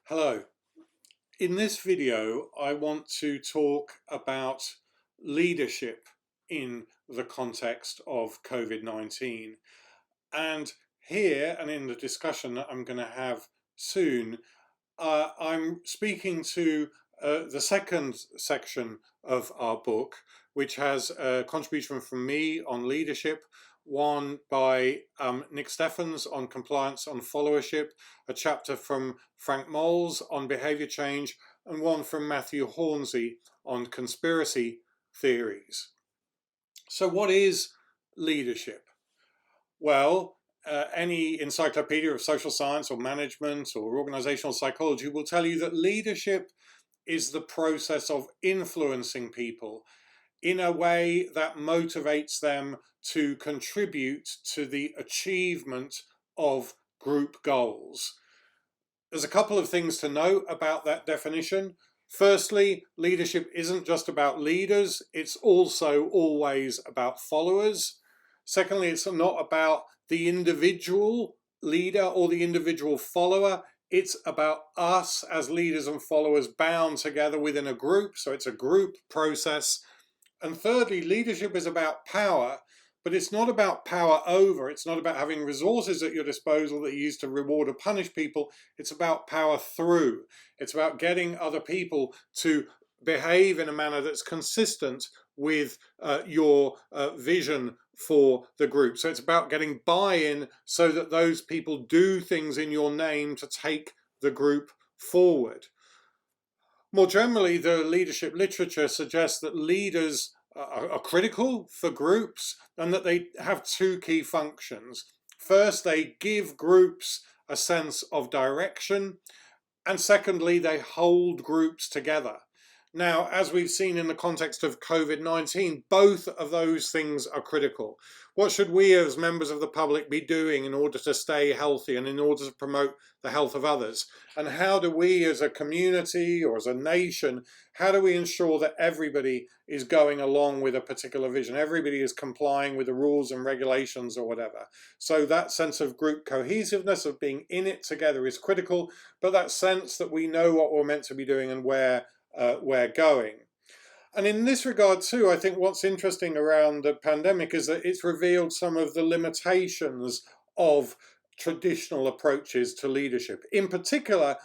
Hello. In this video, I want to talk about leadership in the context of COVID-19. And here, and in the discussion that I'm going to have soon, I'm speaking to the second section of our book, which has a contribution from me on leadership, one by Nick Steffens on compliance on followership, a chapter from Frank Moles on behavior change, and one from Matthew Hornsey on conspiracy theories. So what is leadership? Well, any encyclopedia of social science or management or organizational psychology will tell you that leadership is the process of influencing people in a way that motivates them to contribute to the achievement of group goals. There's a couple of things to note about that definition. Firstly, leadership isn't just about leaders, it's also always about followers. Secondly, it's not about the individual leader or the individual follower. It's about us as leaders and followers bound together within a group. So it's a group process. And thirdly, leadership is about power, but it's not about power over. It's not about having resources at your disposal that you use to reward or punish people. It's about power through. It's about getting other people to behave in a manner that's consistent with your vision for the group. So it's about getting buy-in so that those people do things in your name to take the group forward. More generally, the leadership literature suggests that leaders are critical for groups and that they have two key functions. First, they give groups a sense of direction, and secondly, they hold groups together. Now, as we've seen in the context of COVID-19, both of those things are critical. What should we as members of the public be doing in order to stay healthy and in order to promote the health of others? And how do we as a community or as a nation, how do we ensure that everybody is going along with a particular vision? Everybody is complying with the rules and regulations or whatever. So that sense of group cohesiveness, of being in it together, is critical, but that sense that we know what we're meant to be doing and where we're going. And in this regard too, I think what's interesting around the pandemic is that it's revealed some of the limitations of traditional approaches to leadership. In particular,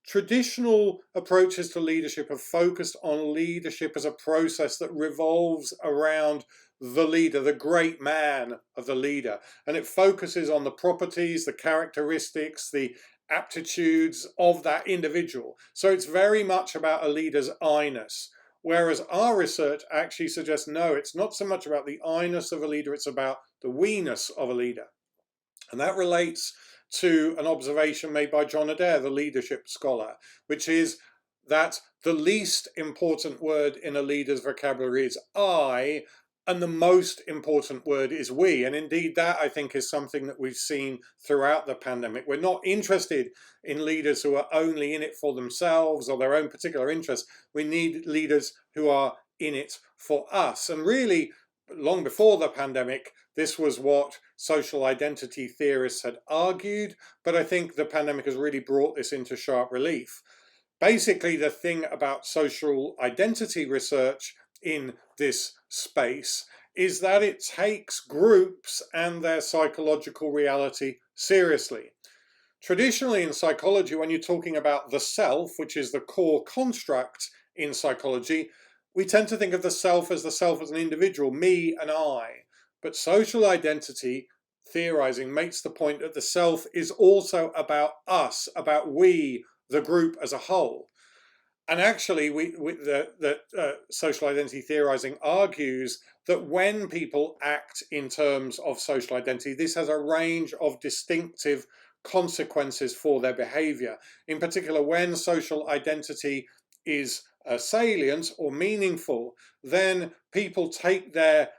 traditional approaches to leadership have focused on leadership as a process that revolves around the leader, the great man of the leader. And it focuses on the properties, the characteristics, the aptitudes of that individual. So it's very much about a leader's I-ness. Whereas our research actually suggests, no, it's not so much about the I-ness of a leader, it's about the we-ness of a leader. And that relates to an observation made by John Adair, the leadership scholar, which is that the least important word in a leader's vocabulary is I, and the most important word is we. And indeed, that I think is something that we've seen throughout the pandemic. We're not interested in leaders who are only in it for themselves or their own particular interests. We need leaders who are in it for us. And really, long before the pandemic, this was what social identity theorists had argued. But I think the pandemic has really brought this into sharp relief. Basically, the thing about social identity research in this space is that it takes groups and their psychological reality seriously. Traditionally in psychology, when you're talking about the self, which is the core construct in psychology, we tend to think of the self as an individual, me and I. But social identity theorizing makes the point that the self is also about us, about we, the group as a whole. And actually, social identity theorizing argues that when people act in terms of social identity, this has a range of distinctive consequences for their behavior. In particular, when social identity is salient or meaningful, then people take the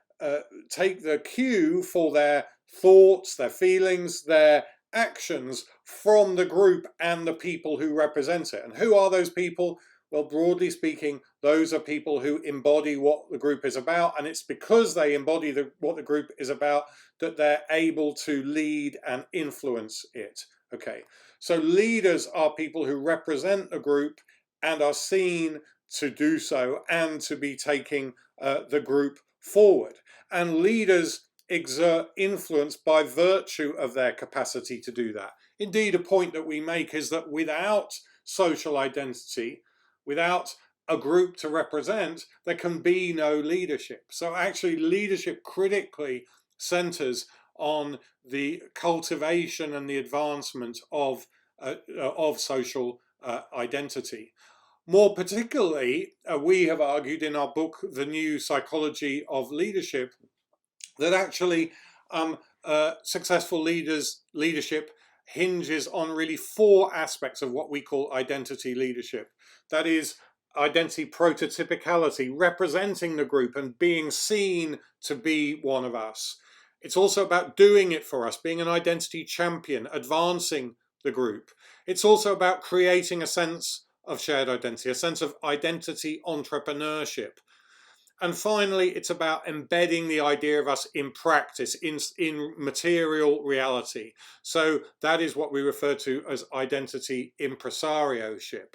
cue for their thoughts, their feelings, their actions from the group and the people who represent it. And who are those people? Well, broadly speaking, those are people who embody what the group is about, and it's because they embody what the group is about that they're able to lead and influence it. Okay, So leaders are people who represent a group and are seen to do so and to be taking the group forward. And leaders exert influence by virtue of their capacity to do that. Indeed, a point that we make is that without social identity, without a group to represent, there can be no leadership. So actually leadership critically centers on the cultivation and the advancement of social identity. More particularly, we have argued in our book, The New Psychology of Leadership, that actually successful leadership hinges on really 4 aspects of what we call identity leadership. That is, identity prototypicality, representing the group and being seen to be one of us. It's also about doing it for us, being an identity champion, advancing the group. It's also about creating a sense of shared identity, a sense of identity entrepreneurship. And finally, it's about embedding the idea of us in practice, in material reality. So that is what we refer to as identity impresarioship.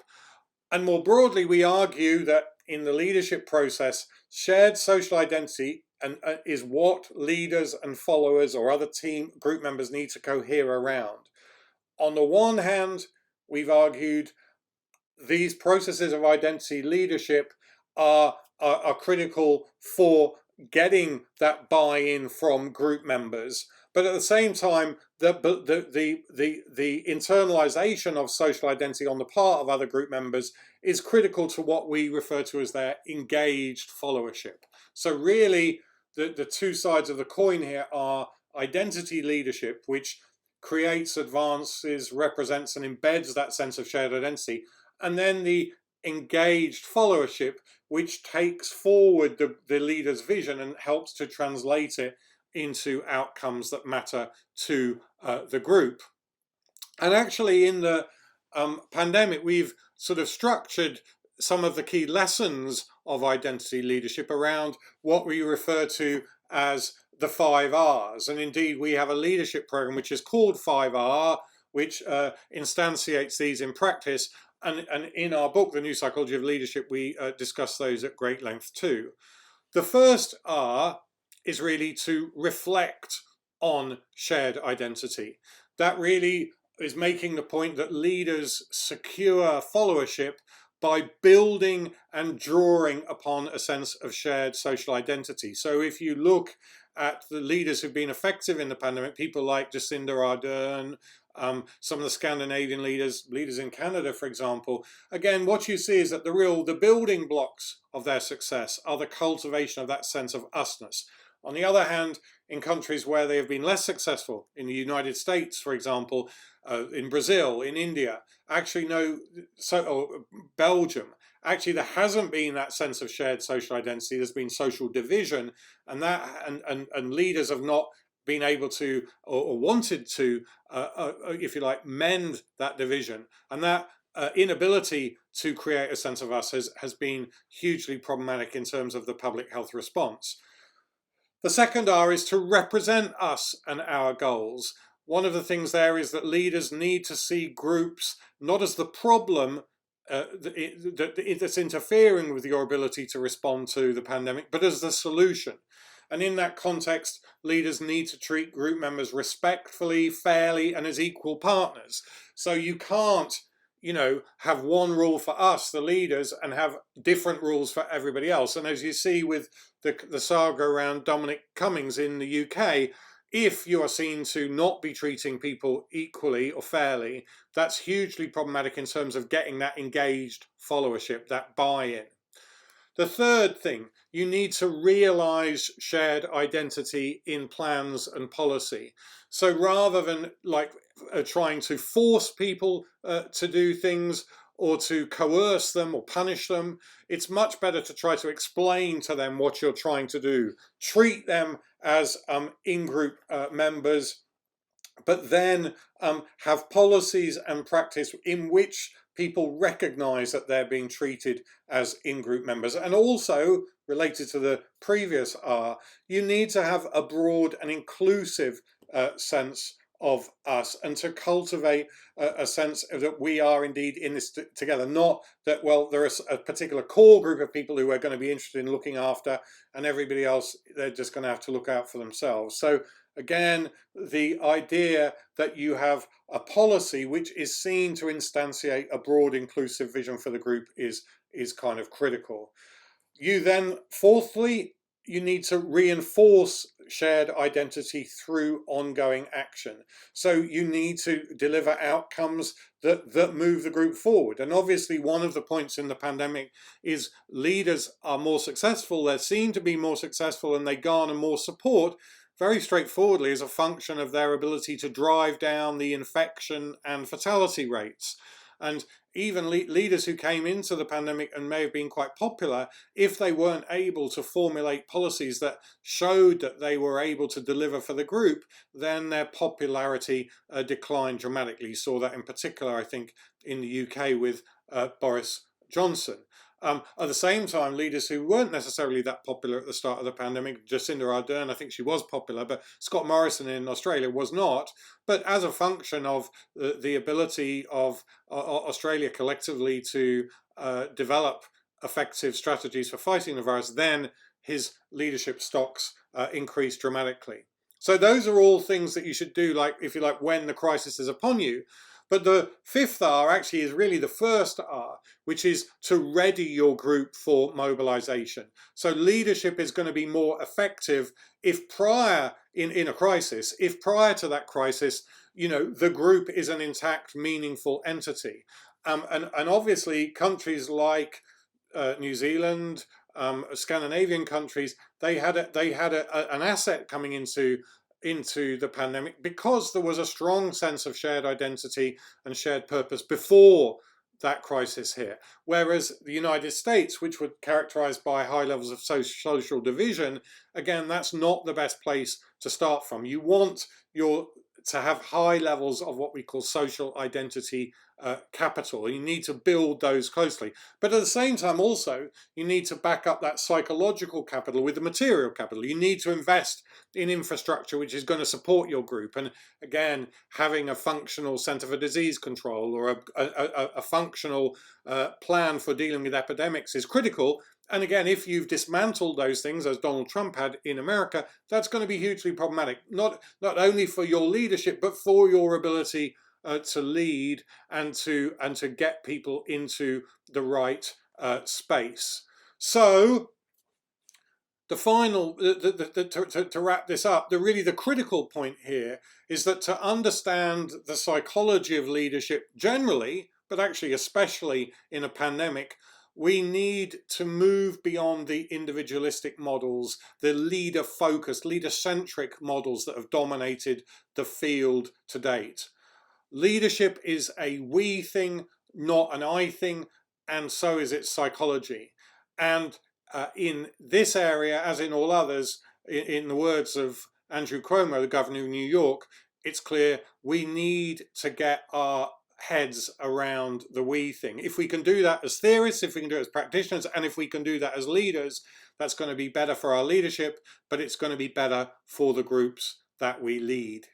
And more broadly, we argue that in the leadership process, shared social identity is what leaders and followers or other group members need to cohere around. On the one hand, we've argued these processes of identity leadership are critical for getting that buy-in from group members, but at the same time, the internalization of social identity on the part of other group members is critical to what we refer to as their engaged followership. So really, the 2 sides of the coin here are identity leadership, which creates, advances, represents, and embeds that sense of shared identity, and then the engaged followership, which takes forward the leader's vision and helps to translate it into outcomes that matter to the group. And actually in the pandemic, we've sort of structured some of the key lessons of identity leadership around what we refer to as the 5 R's. And indeed, we have a leadership program which is called 5R, which instantiates these in practice. And in our book, The New Psychology of Leadership, we discuss those at great length too. The first R is really to reflect on shared identity. That really is making the point that leaders secure followership by building and drawing upon a sense of shared social identity. So if you look at the leaders who've been effective in the pandemic, people like Jacinda Ardern, some of the Scandinavian leaders in Canada, for example, again, what you see is that the building blocks of their success are the cultivation of that sense of usness. On the other hand, in countries where they have been less successful, in the United States, for example, in Brazil, in India, actually Belgium, actually there hasn't been that sense of shared social identity. There's been social division, and leaders have not been able to or wanted to, if you like, mend that division. And that inability to create a sense of us has been hugely problematic in terms of the public health response. The second R is to represent us and our goals. One of the things there is that leaders need to see groups not as the problem that's interfering with your ability to respond to the pandemic, but as the solution. And in that context, leaders need to treat group members respectfully, fairly, and as equal partners. So you can't, have one rule for us, the leaders, and have different rules for everybody else. And as you see with the saga around Dominic Cummings in the UK, if you are seen to not be treating people equally or fairly, that's hugely problematic in terms of getting that engaged followership, that buy-in. The third thing, you need to realize shared identity in plans and policy. So rather than trying to force people to do things or to coerce them or punish them, it's much better to try to explain to them what you're trying to do. Treat them as in-group members, but then have policies and practice in which people recognize that they're being treated as in-group members. And also, related to the previous R, you need to have a broad and inclusive sense of us, and to cultivate a sense that we are indeed in this together. Not that, well, there is a particular core group of people who are going to be interested in looking after, and everybody else, they're just going to have to look out for themselves. So again, the idea that you have a policy which is seen to instantiate a broad inclusive vision for the group is kind of critical. You then, fourthly, you need to reinforce shared identity through ongoing action. So you need to deliver outcomes that move the group forward. And obviously one of the points in the pandemic is leaders are more successful, they're seen to be more successful, and they garner more support very straightforwardly as a function of their ability to drive down the infection and fatality rates. And even leaders who came into the pandemic and may have been quite popular, if they weren't able to formulate policies that showed that they were able to deliver for the group, then their popularity declined dramatically. You saw that in particular, I think, in the UK with Boris Johnson. At the same time, leaders who weren't necessarily that popular at the start of the pandemic, Jacinda Ardern, I think she was popular, but Scott Morrison in Australia was not. But as a function of the ability of Australia collectively to develop effective strategies for fighting the virus, then his leadership stocks increased dramatically. So those are all things that you should do, like, if you like, when the crisis is upon you. But the fifth R actually is really the first R, which is to ready your group for mobilization. So leadership is going to be more effective if prior, in a crisis, if prior to that crisis, you know, the group is an intact, meaningful entity. And obviously countries like New Zealand, Scandinavian countries, they had an asset coming into the pandemic because there was a strong sense of shared identity and shared purpose before that crisis hit. Whereas the United States, which were characterized by high levels of social division, again, that's not the best place to start from. You want to have high levels of what we call social identity capital. You need to build those closely. But at the same time also, you need to back up that psychological capital with the material capital. You need to invest in infrastructure which is going to support your group. And again, having a functional Centre for Disease Control or a functional plan for dealing with epidemics is critical. And again, if you've dismantled those things, as Donald Trump had in America, that's going to be hugely problematic, not only for your leadership, but for your ability to lead and to get people into the right space. So the final, to wrap this up, the critical point here is that to understand the psychology of leadership generally, but actually especially in a pandemic, we need to move beyond the individualistic models, the leader-focused, leader-centric models that have dominated the field to date. Leadership is a we thing, not an I thing, and so is its psychology. And in this area, as in all others, in the words of Andrew Cuomo, the governor of New York, it's clear we need to get our heads around the we thing. If we can do that as theorists, if we can do it as practitioners, and if we can do that as leaders, that's going to be better for our leadership, but it's going to be better for the groups that we lead.